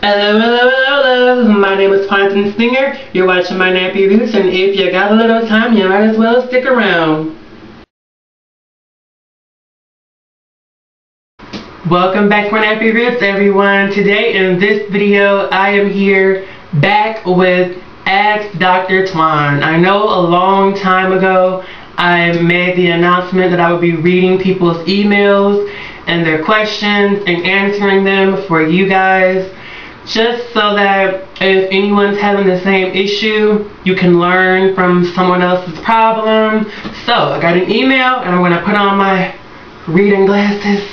Hello, hello, hello, hello. My name is Twan Singer. You're watching my nappy roots, and if you got a little time, you might as well stick around. Welcome back to my nappy roots, everyone. Today in this video, I am here back with Ask Dr. Twan. I know a long time ago, I made the announcement that I would be reading people's emails and their questions and answering them for you guys, just so that if anyone's having the same issue, you can learn from someone else's problem. So I got an email and I'm going to put on my reading glasses.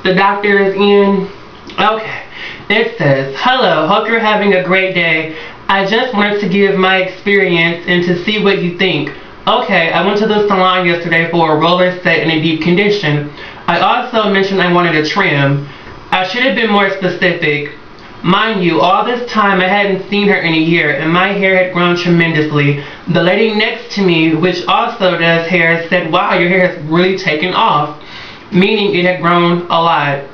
The doctor is in. Okay. It says, "Hello, hope you're having a great day. I just wanted to give my experience and to see what you think. Okay, I went to the salon yesterday for a roller set in a deep condition. I also mentioned I wanted a trim. I should have been more specific. Mind you, all this time I hadn't seen her in a year and my hair had grown tremendously. The lady next to me, which also does hair, said, wow, your hair has really taken off, meaning it had grown a lot.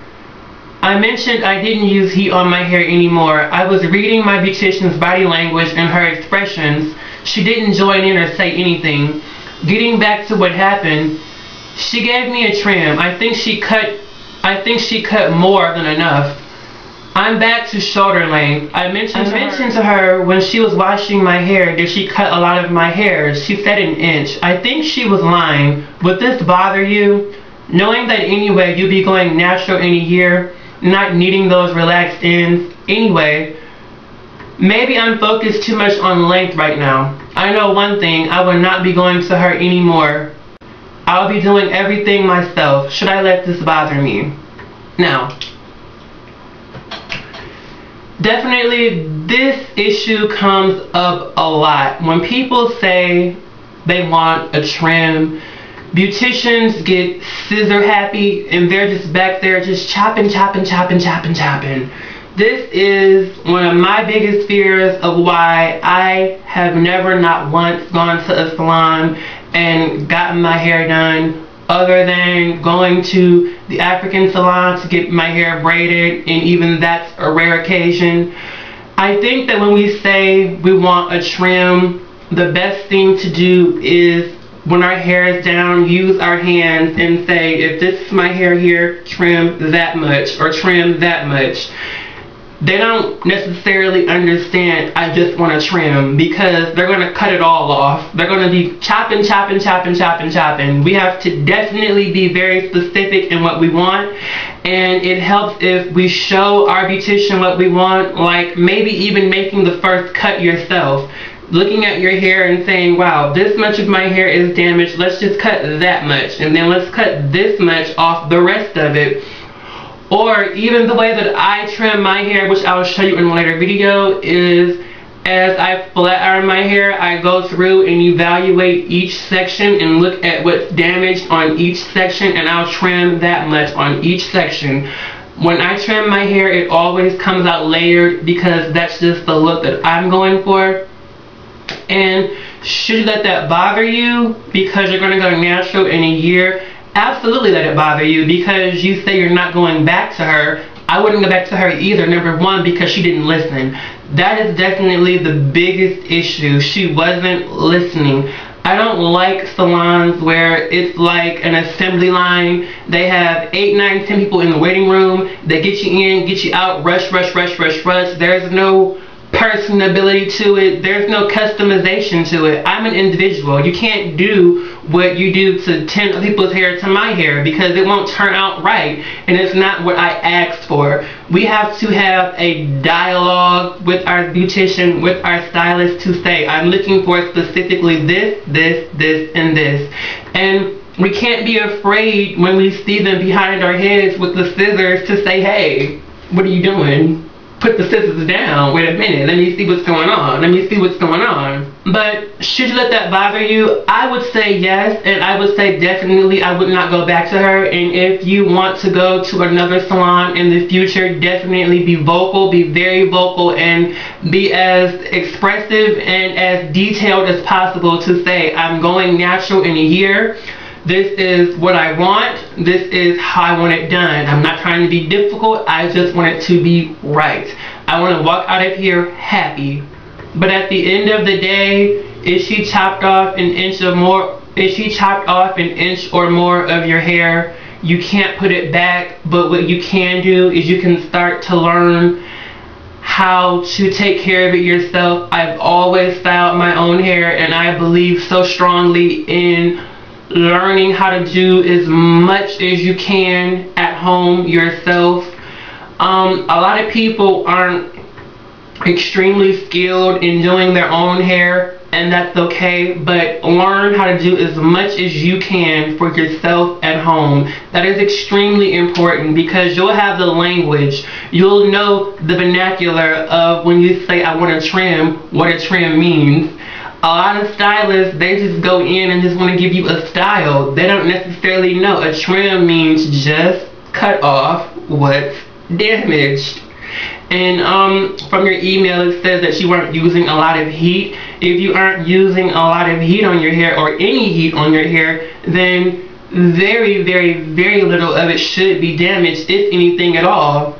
I mentioned I didn't use heat on my hair anymore. I was reading my beautician's body language and her expressions. She didn't join in or say anything. Getting back to what happened, she gave me a trim. I think she cut more than enough. I'm back to shoulder length. I mentioned to her when she was washing my hair, did she cut a lot of my hair? She said an inch. I think she was lying. Would this bother you? Knowing that anyway you'd be going natural in a year, not needing those relaxed ends anyway. Maybe I'm focused too much on length right now. I know one thing, I will not be going to her anymore. I'll be doing everything myself. Should I let this bother me?" Now, definitely this issue comes up a lot. When people say they want a trim, beauticians get scissor happy and they're just back there just chopping. This is one of my biggest fears of why I have never not once gone to a salon and gotten my hair done, other than going to the African salon to get my hair braided, and even that's a rare occasion. I think that when we say we want a trim, the best thing to do is, when our hair is down, use our hands and say, if this is my hair here, trim that much or trim that much. They don't necessarily understand I just want to trim, because they're going to cut it all off. They're going to be chopping. We have to definitely be very specific in what we want, and it helps if we show our beautician what we want, like maybe even making the first cut yourself. Looking at your hair and saying, wow, this much of my hair is damaged, let's just cut that much, and then let's cut this much off the rest of it. Or even the way that I trim my hair, which I will show you in a later video, is as I flat iron my hair, I go through and evaluate each section and look at what's damaged on each section, and I'll trim that much on each section. When I trim my hair, it always comes out layered, because that's just the look that I'm going for. And should you let that bother you because you're going to go natural in a year? Absolutely let it bother you, because you say you're not going back to her. I wouldn't go back to her either, number one, because she didn't listen. That is definitely the biggest issue. She wasn't listening. I don't like salons where it's like an assembly line. They have 8, 9, 10 people in the waiting room. They get you in, get you out, rush. There's no personability to it. There's no customization to it. I'm an individual. You can't do what you do to 10 people's hair to my hair, because it won't turn out right, and it's not what I asked for. We have to have a dialogue with our beautician, with our stylist, to say, I'm looking for specifically this, and this. And we can't be afraid when we see them behind our heads with the scissors to say, hey, what are you doing? Put the scissors down. Wait a minute. Let me see what's going on. But should you let that bother you? I would say yes, and I would say definitely I would not go back to her. And if you want to go to another salon in the future, definitely be vocal, be very vocal, and be as expressive and as detailed as possible to say, I'm going natural in a year. This is what I want. This is how I want it done. I'm not trying to be difficult. I just want it to be right. I I want to walk out of here happy. But at the end of the day, if she chopped off an inch or more, of your hair, you can't put it back. But what you can do is you can start to learn how to take care of it yourself. I've always styled my own hair, and I believe so strongly in learning how to do as much as you can at home yourself. A lot of people aren't extremely skilled in doing their own hair, and that's okay, but learn how to do as much as you can for yourself at home. That is extremely important, because you'll have the language, you'll know the vernacular of when you say I want to trim, what a trim means. A lot of stylists, they just go in and just want to give you a style. They don't necessarily know a trim means just cut off what's damaged. And from your email, it says that you weren't using a lot of heat. If you aren't using a lot of heat on your hair, or any heat on your hair, then very, very, very little of it should be damaged, if anything at all.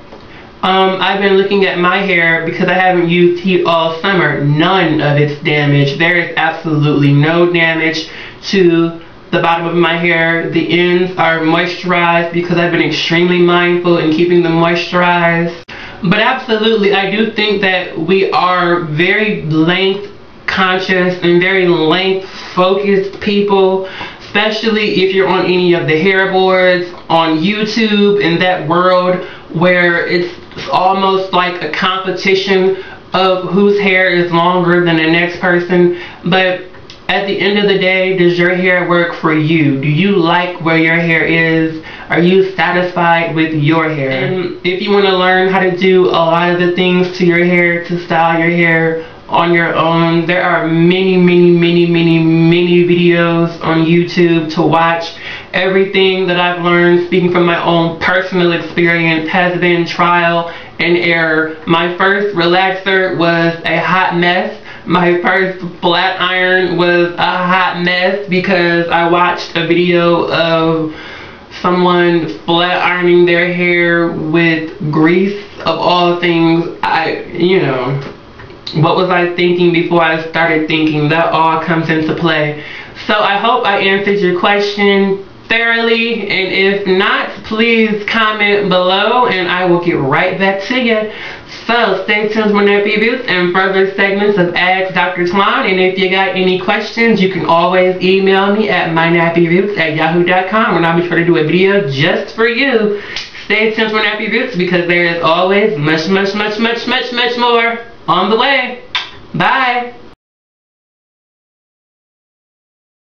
I've been looking at my hair because I haven't used heat all summer. None of it's damaged. There is absolutely no damage to the bottom of my hair. The ends are moisturized because I've been extremely mindful in keeping them moisturized. But absolutely, I do think that we are very length conscious and very length focused people, especially if you're on any of the hair boards on YouTube, in that world where it's almost like a competition of whose hair is longer than the next person. But at the end of the day, does your hair work for you? Do you like where your hair is? Are you satisfied with your hair? And if you want to learn how to do a lot of the things to your hair, to style your hair on your own, there are many, many, many, many, many videos on YouTube to watch. Everything that I've learned, speaking from my own personal experience, has been trial and error. My first relaxer was a hot mess. My first flat iron was a hot mess because I watched a video of someone flat ironing their hair with grease, of all things. What was I thinking before I started thinking? That all comes into play. So I hope I answered your question thoroughly, and if not, please comment below and I will get right back to you. So stay tuned for nappy roots and further segments of Ask Dr. Twan. And if you got any questions, you can always email me at mynappyroots@yahoo.com, and I'll be sure to do a video just for you. Stay tuned for nappy roots, because there is always much, much, much, much, much, much more on the way. Bye.